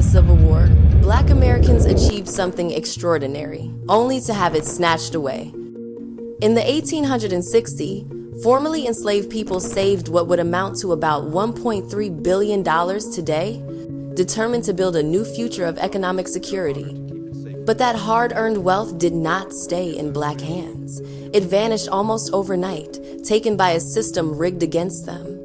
Civil War, Black Americans achieved something extraordinary, only to have it snatched away. In the 1860, formerly enslaved people saved what would amount to about $1.3 billion today, determined to build a new future of economic security. But that hard-earned wealth did not stay in Black hands. It vanished almost overnight, taken by a system rigged against them.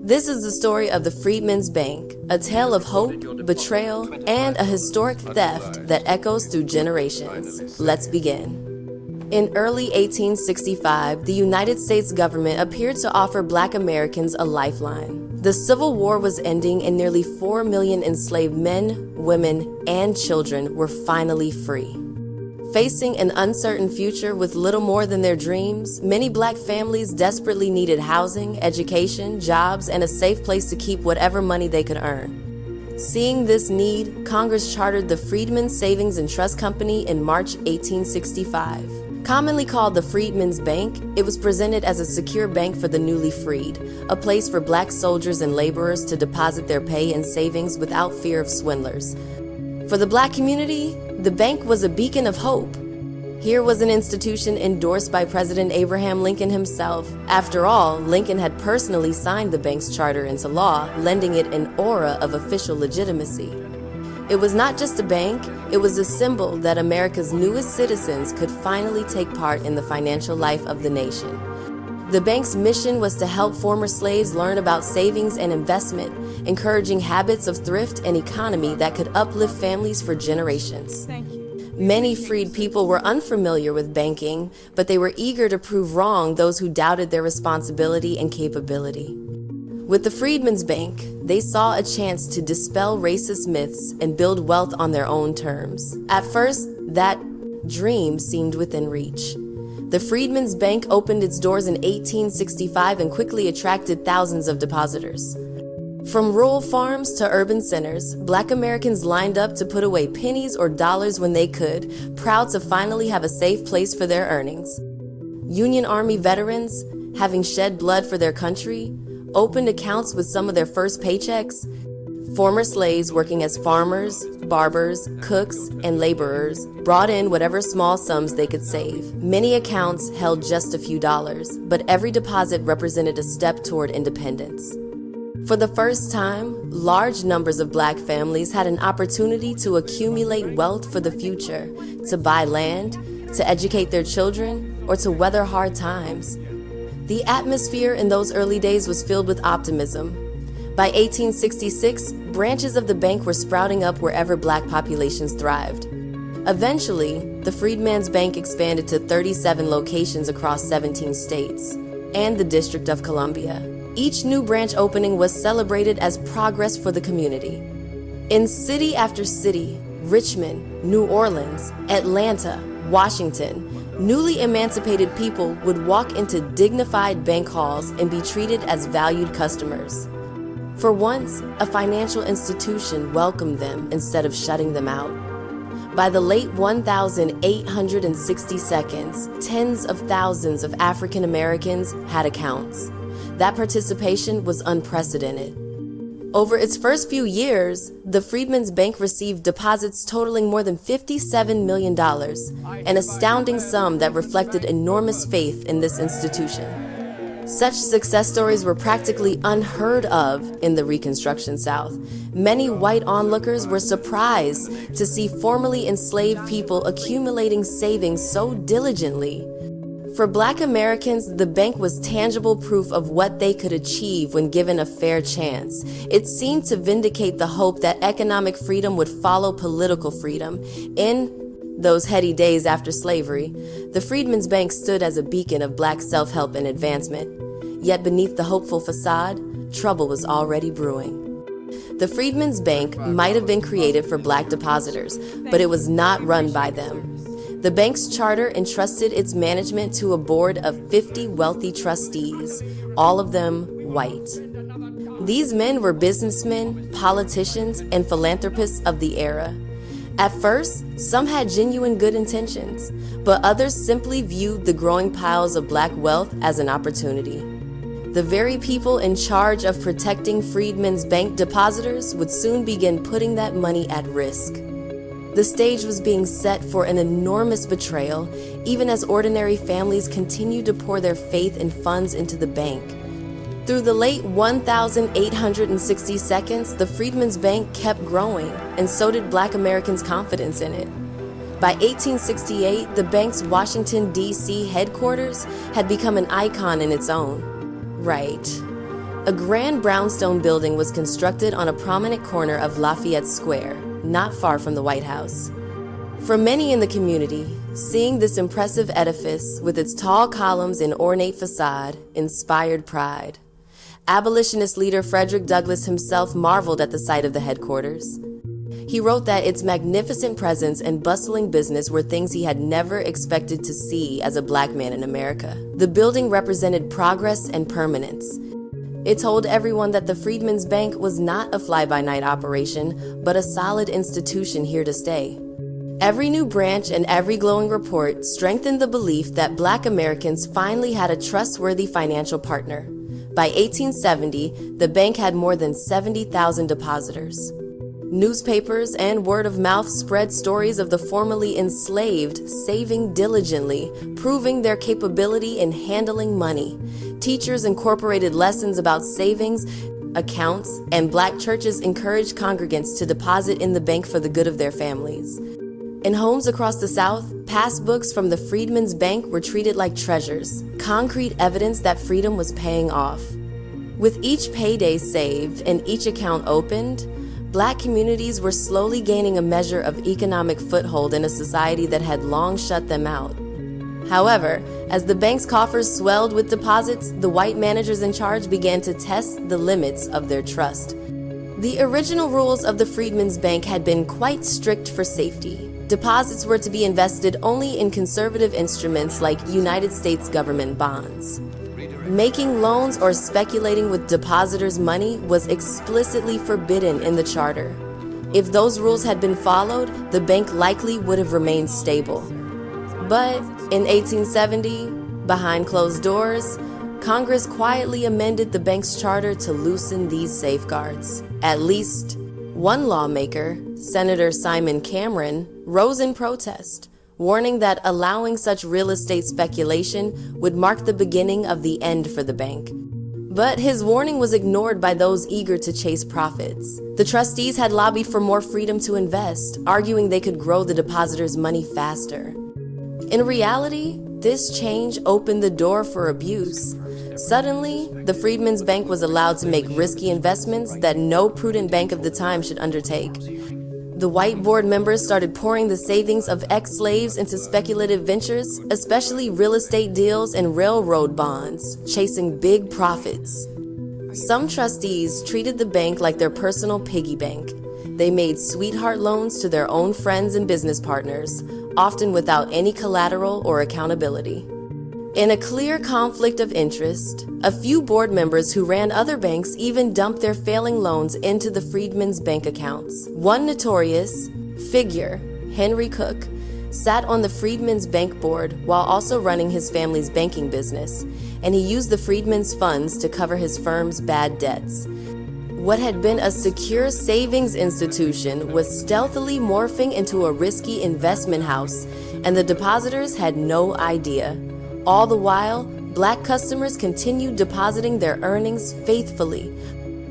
This is the story of the Freedmen's Bank, a tale of hope, betrayal, and a historic theft that echoes through generations. Let's begin. In early 1865, the United States government appeared to offer Black Americans a lifeline. The Civil War was ending and nearly 4 million enslaved men, women, and children were finally free. Facing an uncertain future with little more than their dreams, many Black families desperately needed housing, education, jobs, and a safe place to keep whatever money they could earn. Seeing this need, Congress chartered the Freedman Savings and Trust Company in March 1865. Commonly called the Freedmen's Bank, it was presented as a secure bank for the newly freed, a place for Black soldiers and laborers to deposit their pay and savings without fear of swindlers. For the Black community, the bank was a beacon of hope. Here was an institution endorsed by President Abraham Lincoln himself. After all, Lincoln had personally signed the bank's charter into law, lending it an aura of official legitimacy. It was not just a bank, it was a symbol that America's newest citizens could finally take part in the financial life of the nation. The bank's mission was to help former slaves learn about savings and investment, encouraging habits of thrift and economy that could uplift families for generations. Many freed people were unfamiliar with banking, but they were eager to prove wrong those who doubted their responsibility and capability. With the Freedmen's Bank, they saw a chance to dispel racist myths and build wealth on their own terms. At first, that dream seemed within reach. The Freedmen's Bank opened its doors in 1865 and quickly attracted thousands of depositors. From rural farms to urban centers, Black Americans lined up to put away pennies or dollars when they could, proud to finally have a safe place for their earnings. Union Army veterans, having shed blood for their country, opened accounts with some of their first paychecks. Former slaves working as farmers, barbers, cooks, and laborers brought in whatever small sums they could save. Many accounts held just a few dollars, but every deposit represented a step toward independence. For the first time, large numbers of Black families had an opportunity to accumulate wealth for the future, to buy land, to educate their children, or to weather hard times. The atmosphere in those early days was filled with optimism. By 1866, branches of the bank were sprouting up wherever Black populations thrived. Eventually, the Freedmen's Bank expanded to 37 locations across 17 states and the District of Columbia. Each new branch opening was celebrated as progress for the community. In city after city, Richmond, New Orleans, Atlanta, Washington, newly emancipated people would walk into dignified bank halls and be treated as valued customers. For once, a financial institution welcomed them instead of shutting them out. By the late 1860s, tens of thousands of African Americans had accounts. That participation was unprecedented. Over its first few years, the Freedmen's Bank received deposits totaling more than $57 million, an astounding sum that reflected enormous faith in this institution. Such success stories were practically unheard of in the Reconstruction South. Many white onlookers were surprised to see formerly enslaved people accumulating savings so diligently. For Black Americans, the bank was tangible proof of what they could achieve when given a fair chance. It seemed to vindicate the hope that economic freedom would follow political freedom. In those heady days after slavery, the Freedmen's Bank stood as a beacon of Black self-help and advancement. Yet beneath the hopeful facade, trouble was already brewing. The Freedmen's Bank might have been created for Black depositors, but it was not run by them. The bank's charter entrusted its management to a board of 50 wealthy trustees, all of them white. These men were businessmen, politicians, and philanthropists of the era. At first, some had genuine good intentions, but others simply viewed the growing piles of Black wealth as an opportunity. The very people in charge of protecting Freedman's bank depositors would soon begin putting that money at risk. The stage was being set for an enormous betrayal, even as ordinary families continued to pour their faith and funds into the bank. Through the late 1860 seconds, the Freedman's Bank kept growing, and so did Black Americans' confidence in it. By 1868, the bank's Washington, D.C. headquarters had become an icon in its own right. A grand brownstone building was constructed on a prominent corner of Lafayette Square, not far from the White House. For many in the community, seeing this impressive edifice with its tall columns and ornate facade inspired pride. Abolitionist leader Frederick Douglass himself marveled at the sight of the headquarters. He wrote that its magnificent presence and bustling business were things he had never expected to see as a Black man in America. The building represented progress and permanence. It told everyone that the Freedman's Bank was not a fly-by-night operation, but a solid institution here to stay. Every new branch and every glowing report strengthened the belief that Black Americans finally had a trustworthy financial partner. By 1870, the bank had more than 70,000 depositors. Newspapers and word of mouth spread stories of the formerly enslaved saving diligently, proving their capability in handling money. Teachers incorporated lessons about savings, accounts, and Black churches encouraged congregants to deposit in the bank for the good of their families. In homes across the South, passbooks from the Freedman's Bank were treated like treasures, concrete evidence that freedom was paying off. With each payday saved and each account opened, Black communities were slowly gaining a measure of economic foothold in a society that had long shut them out. However, as the bank's coffers swelled with deposits, the white managers in charge began to test the limits of their trust. The original rules of the Freedman's Bank had been quite strict for safety. Deposits were to be invested only in conservative instruments like United States government bonds. Making loans or speculating with depositors' money was explicitly forbidden in the charter. If those rules had been followed, the bank likely would have remained stable. But in 1870, behind closed doors, Congress quietly amended the bank's charter to loosen these safeguards. At least one lawmaker, Senator Simon Cameron, rose in protest, warning that allowing such real estate speculation would mark the beginning of the end for the bank. But his warning was ignored by those eager to chase profits. The trustees had lobbied for more freedom to invest, arguing they could grow the depositors' money faster. In reality, this change opened the door for abuse. Suddenly, the Freedman's Bank was allowed to make risky investments that no prudent bank of the time should undertake. The white board members started pouring the savings of ex-slaves into speculative ventures, especially real estate deals and railroad bonds, chasing big profits. Some trustees treated the bank like their personal piggy bank. They made sweetheart loans to their own friends and business partners, often without any collateral or accountability. In a clear conflict of interest, a few board members who ran other banks even dumped their failing loans into the Freedman's Bank accounts. One notorious figure, Henry Cook, sat on the Freedman's Bank board while also running his family's banking business, and he used the Freedman's funds to cover his firm's bad debts. What had been a secure savings institution was stealthily morphing into a risky investment house, and the depositors had no idea. All the while, Black customers continued depositing their earnings faithfully.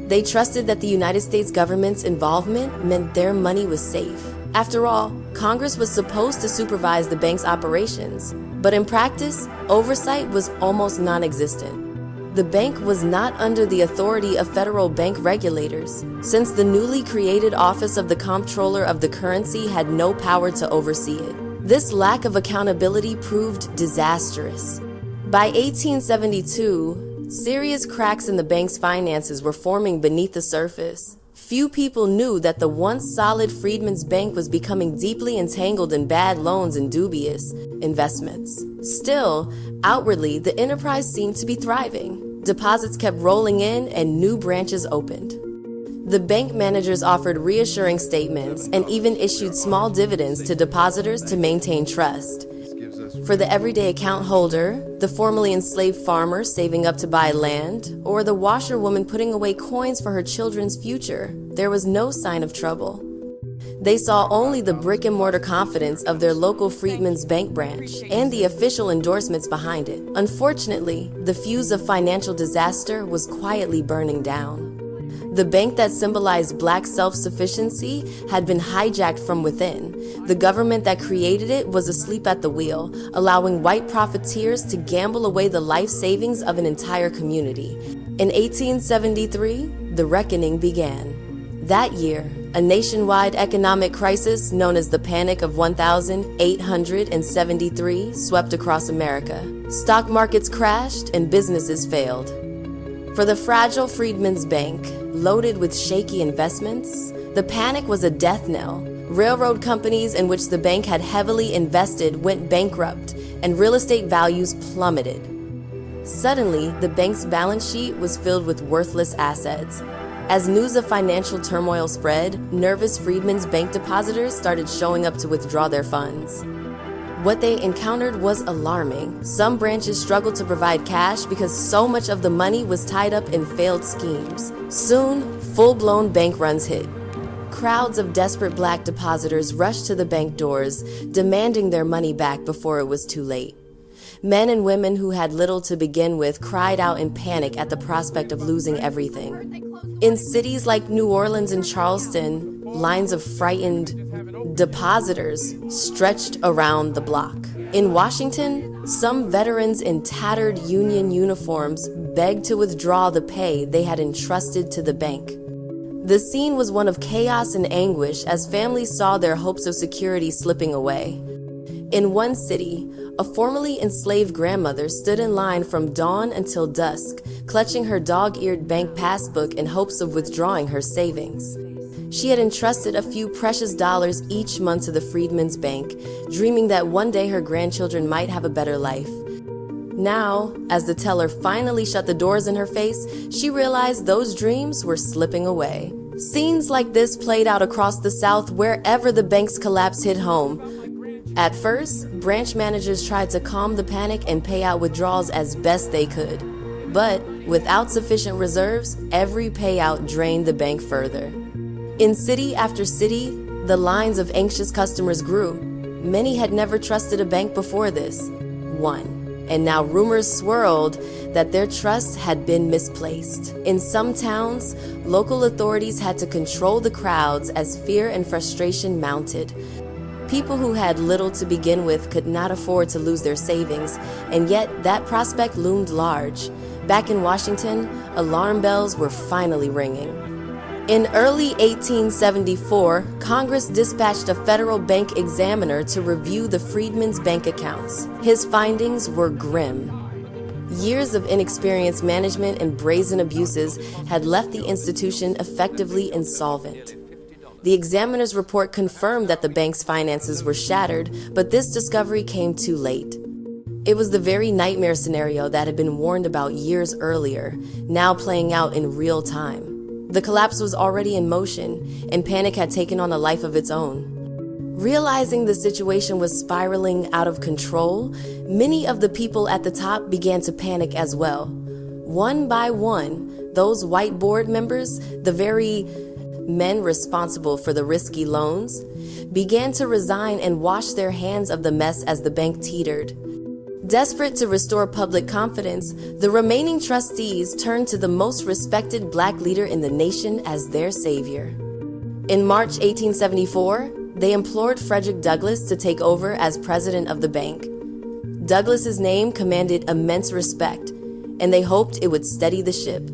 They trusted that the United States government's involvement meant their money was safe. After all, Congress was supposed to supervise the bank's operations, but in practice, oversight was almost non-existent. The bank was not under the authority of federal bank regulators, since the newly created Office of the Comptroller of the Currency had no power to oversee it. This lack of accountability proved disastrous. By 1872, serious cracks in the bank's finances were forming beneath the surface. Few people knew that the once solid Freedman's Bank was becoming deeply entangled in bad loans and dubious investments. Still, outwardly, the enterprise seemed to be thriving. Deposits kept rolling in and new branches opened. The bank managers offered reassuring statements and even issued small dividends to depositors to maintain trust. For the everyday account holder, the formerly enslaved farmer saving up to buy land, or the washerwoman putting away coins for her children's future, there was no sign of trouble. They saw only the brick-and-mortar confidence of their local Freedman's bank branch and the official endorsements behind it. Unfortunately, the fuse of financial disaster was quietly burning down. The bank that symbolized Black self-sufficiency had been hijacked from within. The government that created it was asleep at the wheel, allowing white profiteers to gamble away the life savings of an entire community. In 1873, the reckoning began. That year, a nationwide economic crisis known as the Panic of 1873 swept across America. Stock markets crashed and businesses failed. For the fragile Freedman's Bank, loaded with shaky investments, the panic was a death knell. Railroad companies in which the bank had heavily invested went bankrupt, and real estate values plummeted. Suddenly, the bank's balance sheet was filled with worthless assets. As news of financial turmoil spread, nervous Freedman's Bank depositors started showing up to withdraw their funds. What they encountered was alarming. Some branches struggled to provide cash because so much of the money was tied up in failed schemes. Soon, full-blown bank runs hit. Crowds of desperate Black depositors rushed to the bank doors, demanding their money back before it was too late. Men and women who had little to begin with cried out in panic at the prospect of losing everything. In cities like New Orleans and Charleston, lines of frightened depositors stretched around the block. In Washington, some veterans in tattered Union uniforms begged to withdraw the pay they had entrusted to the bank. The scene was one of chaos and anguish as families saw their hopes of security slipping away. In one city, a formerly enslaved grandmother stood in line from dawn until dusk, clutching her dog-eared bank passbook in hopes of withdrawing her savings. She had entrusted a few precious dollars each month to the Freedman's Bank, dreaming that one day her grandchildren might have a better life. Now, as the teller finally shut the doors in her face, she realized those dreams were slipping away. Scenes like this played out across the South wherever the bank's collapse hit home. At first, branch managers tried to calm the panic and pay out withdrawals as best they could. But without sufficient reserves, every payout drained the bank further. In city after city, the lines of anxious customers grew. Many had never trusted a bank before this. And now rumors swirled that their trust had been misplaced. In some towns, local authorities had to control the crowds as fear and frustration mounted. People who had little to begin with could not afford to lose their savings, and yet that prospect loomed large. Back in Washington, alarm bells were finally ringing. In early 1874, Congress dispatched a federal bank examiner to review the Freedman's bank accounts. His findings were grim. Years of inexperienced management and brazen abuses had left the institution effectively insolvent. The examiner's report confirmed that the bank's finances were shattered, but this discovery came too late. It was the very nightmare scenario that had been warned about years earlier, now playing out in real time. The collapse was already in motion, and panic had taken on a life of its own. Realizing the situation was spiraling out of control, many of the people at the top began to panic as well. One by one, those white board members, the very men responsible for the risky loans, began to resign and wash their hands of the mess as the bank teetered. Desperate to restore public confidence, the remaining trustees turned to the most respected Black leader in the nation as their savior. In March 1874, they implored Frederick Douglass to take over as president of the bank. Douglass's name commanded immense respect, and they hoped it would steady the ship.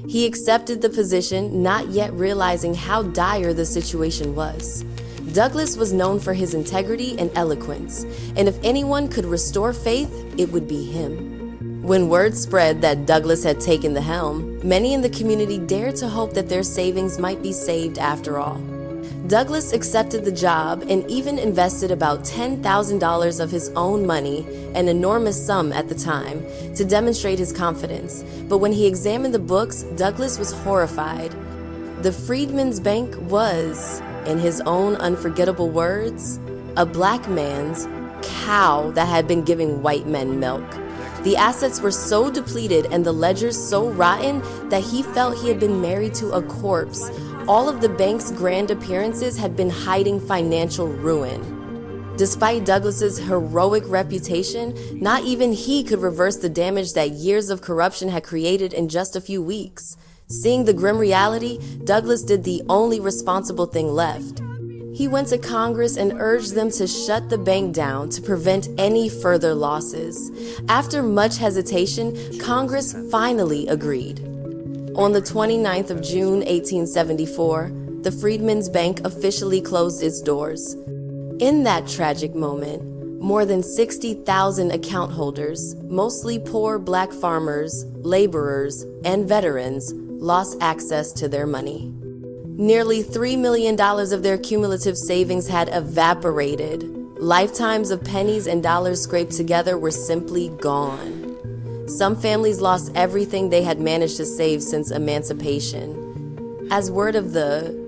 He accepted the position, not yet realizing how dire the situation was. Douglass was known for his integrity and eloquence, and if anyone could restore faith, it would be him. When word spread that Douglass had taken the helm, many in the community dared to hope that their savings might be saved after all. Douglass accepted the job and even invested about $10,000 of his own money, an enormous sum at the time, to demonstrate his confidence. But when he examined the books, Douglass was horrified. The Freedman's Bank was, in his own unforgettable words, a Black man's cow that had been giving white men milk. The assets were so depleted and the ledgers so rotten that he felt he had been married to a corpse. All of the bank's grand appearances had been hiding financial ruin. Despite Douglass's heroic reputation, not even he could reverse the damage that years of corruption had created in just a few weeks. Seeing the grim reality, Douglass did the only responsible thing left. He went to Congress and urged them to shut the bank down to prevent any further losses. After much hesitation, Congress finally agreed. On the 29th of June, 1874, the Freedmen's Bank officially closed its doors. In that tragic moment, more than 60,000 account holders, mostly poor black farmers, laborers, and veterans, lost access to their money. Nearly $3 million of their cumulative savings had evaporated. Lifetimes of pennies and dollars scraped together were simply gone. Some families lost everything they had managed to save since emancipation. As word of the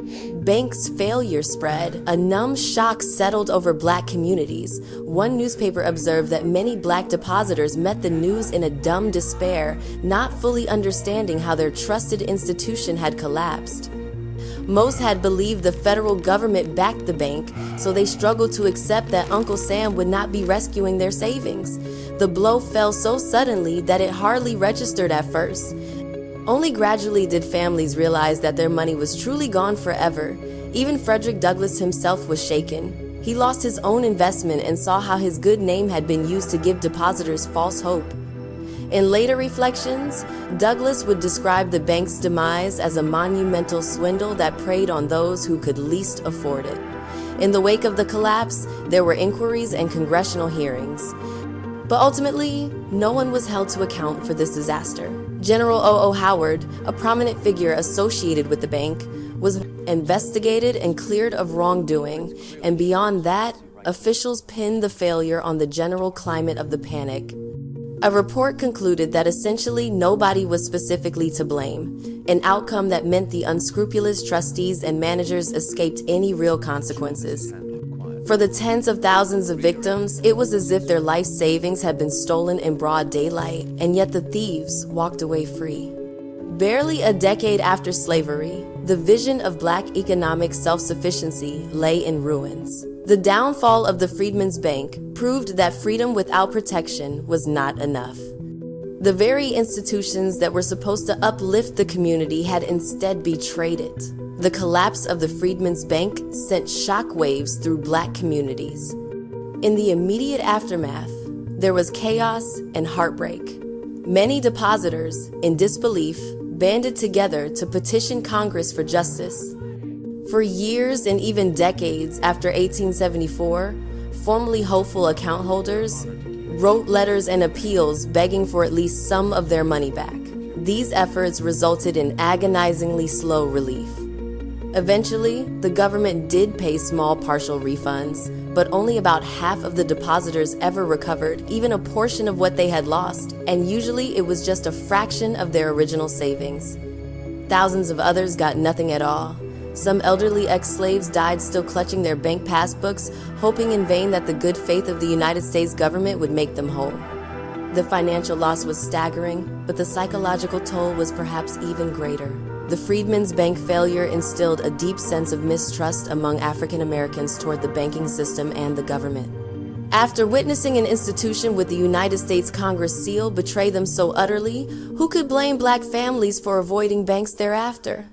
bank's failure spread, a numb shock settled over black communities. One newspaper observed that many black depositors met the news in a dumb despair, not fully understanding how their trusted institution had collapsed. Most had believed the federal government backed the bank, so they struggled to accept that Uncle Sam would not be rescuing their savings. The blow fell so suddenly that it hardly registered at first. Only gradually did families realize that their money was truly gone forever. Even Frederick Douglass himself was shaken. He lost his own investment and saw how his good name had been used to give depositors false hope. In later reflections, Douglass would describe the bank's demise as a monumental swindle that preyed on those who could least afford it. In the wake of the collapse, there were inquiries and congressional hearings. But ultimately, no one was held to account for this disaster. General O.O. Howard, a prominent figure associated with the bank, was investigated and cleared of wrongdoing, and beyond that, officials pinned the failure on the general climate of the panic. A report concluded that essentially nobody was specifically to blame, an outcome that meant the unscrupulous trustees and managers escaped any real consequences. For the tens of thousands of victims, it was as if their life savings had been stolen in broad daylight, and yet the thieves walked away free. Barely a decade after slavery, the vision of black economic self-sufficiency lay in ruins. The downfall of the Freedmen's Bank proved that freedom without protection was not enough. The very institutions that were supposed to uplift the community had instead betrayed it. The collapse of the Freedmen's Bank sent shockwaves through black communities. In the immediate aftermath, there was chaos and heartbreak. Many depositors, in disbelief, banded together to petition Congress for justice. For years and even decades after 1874, formerly hopeful account holders wrote letters and appeals begging for at least some of their money back. These efforts resulted in agonizingly slow relief. Eventually, the government did pay small partial refunds, but only about half of the depositors ever recovered even a portion of what they had lost, and usually it was just a fraction of their original savings. Thousands of others got nothing at all. Some elderly ex-slaves died still clutching their bank passbooks, hoping in vain that the good faith of the United States government would make them whole. The financial loss was staggering, but the psychological toll was perhaps even greater. The Freedmen's Bank failure instilled a deep sense of mistrust among African Americans toward the banking system and the government. After witnessing an institution with the United States Congress seal betray them so utterly, who could blame black families for avoiding banks thereafter?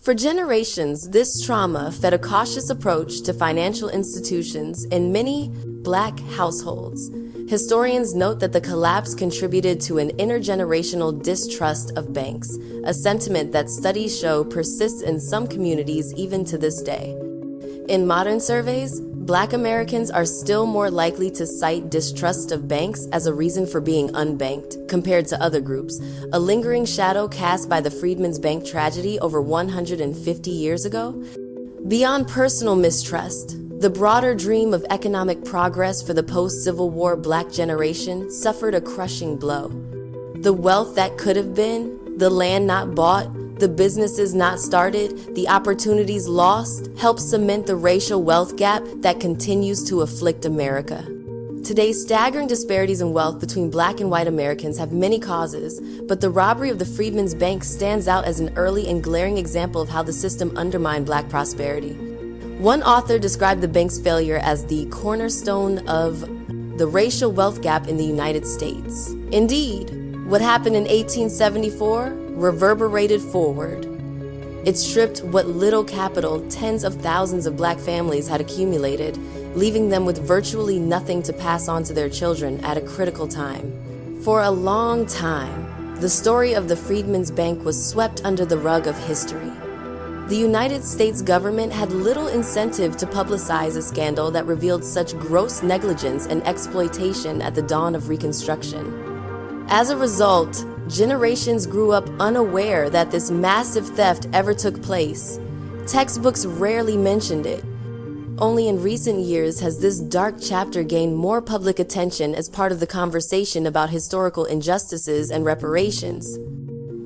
For generations, this trauma fed a cautious approach to financial institutions in many black households. Historians note that the collapse contributed to an intergenerational distrust of banks, a sentiment that studies show persists in some communities even to this day. In modern surveys, Black Americans are still more likely to cite distrust of banks as a reason for being unbanked compared to other groups, a lingering shadow cast by the Freedmen's Bank tragedy over 150 years ago. Beyond personal mistrust, the broader dream of economic progress for the post-Civil War Black generation suffered a crushing blow. The wealth that could have been, the land not bought, the businesses not started, the opportunities lost, helped cement the racial wealth gap that continues to afflict America. Today's staggering disparities in wealth between black and white Americans have many causes, but the robbery of the Freedman's Bank stands out as an early and glaring example of how the system undermined black prosperity. One author described the bank's failure as the cornerstone of the racial wealth gap in the United States. Indeed, what happened in 1874 reverberated forward. It stripped what little capital tens of thousands of black families had accumulated, leaving them with virtually nothing to pass on to their children at a critical time. For a long time, the story of the Freedman's Bank was swept under the rug of history. The United States government had little incentive to publicize a scandal that revealed such gross negligence and exploitation at the dawn of Reconstruction. As a result, generations grew up unaware that this massive theft ever took place. Textbooks rarely mentioned it. Only in recent years has this dark chapter gained more public attention as part of the conversation about historical injustices and reparations.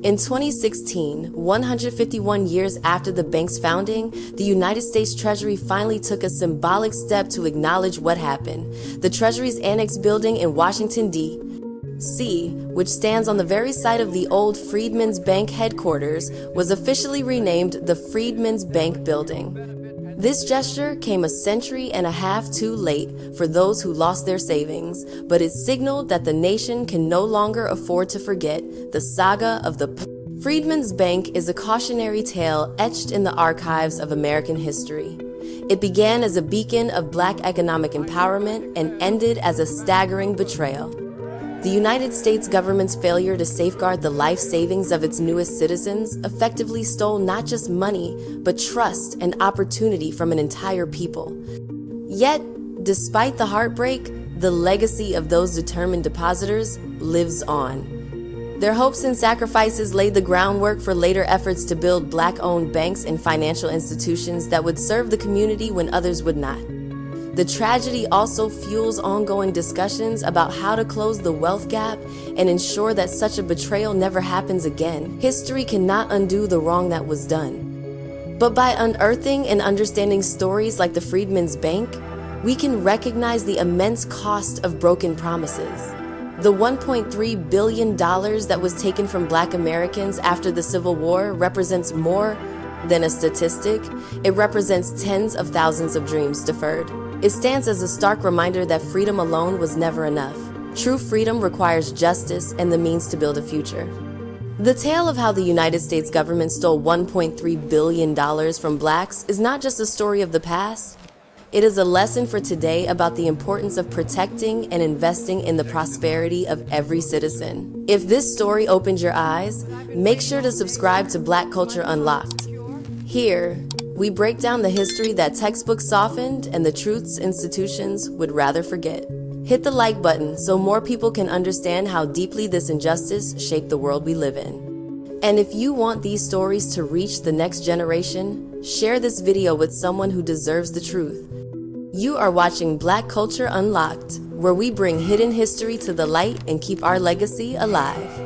In 2016, 151 years after the bank's founding, the United States Treasury finally took a symbolic step to acknowledge what happened. The Treasury's Annex building in Washington, D.C., which stands on the very site of the old Freedman's Bank headquarters, was officially renamed the Freedman's Bank Building. This gesture came a century and a half too late for those who lost their savings, but it signaled that the nation can no longer afford to forget the saga of the Freedman's Bank is a cautionary tale etched in the archives of American history. It began as a beacon of black economic empowerment and ended as a staggering betrayal. The United States government's failure to safeguard the life savings of its newest citizens effectively stole not just money, but trust and opportunity from an entire people. Yet, despite the heartbreak, the legacy of those determined depositors lives on. Their hopes and sacrifices laid the groundwork for later efforts to build black-owned banks and financial institutions that would serve the community when others would not. The tragedy also fuels ongoing discussions about how to close the wealth gap and ensure that such a betrayal never happens again. History cannot undo the wrong that was done. But by unearthing and understanding stories like the Freedman's Bank, we can recognize the immense cost of broken promises. The $1.3 billion that was taken from black Americans after the Civil War represents more than a statistic. It represents tens of thousands of dreams deferred. It stands as a stark reminder that freedom alone was never enough. True freedom requires justice and the means to build a future. The tale of how the United States government stole $1.3 billion from blacks is not just a story of the past. It is a lesson for today about the importance of protecting and investing in the prosperity of every citizen. If this story opened your eyes, make sure to subscribe to Black Culture Unlocked. Here, we break down the history that textbooks softened and the truths institutions would rather forget. Hit the like button so more people can understand how deeply this injustice shaped the world we live in. And if you want these stories to reach the next generation, share this video with someone who deserves the truth. You are watching Black Culture Unlocked, where we bring hidden history to the light and keep our legacy alive.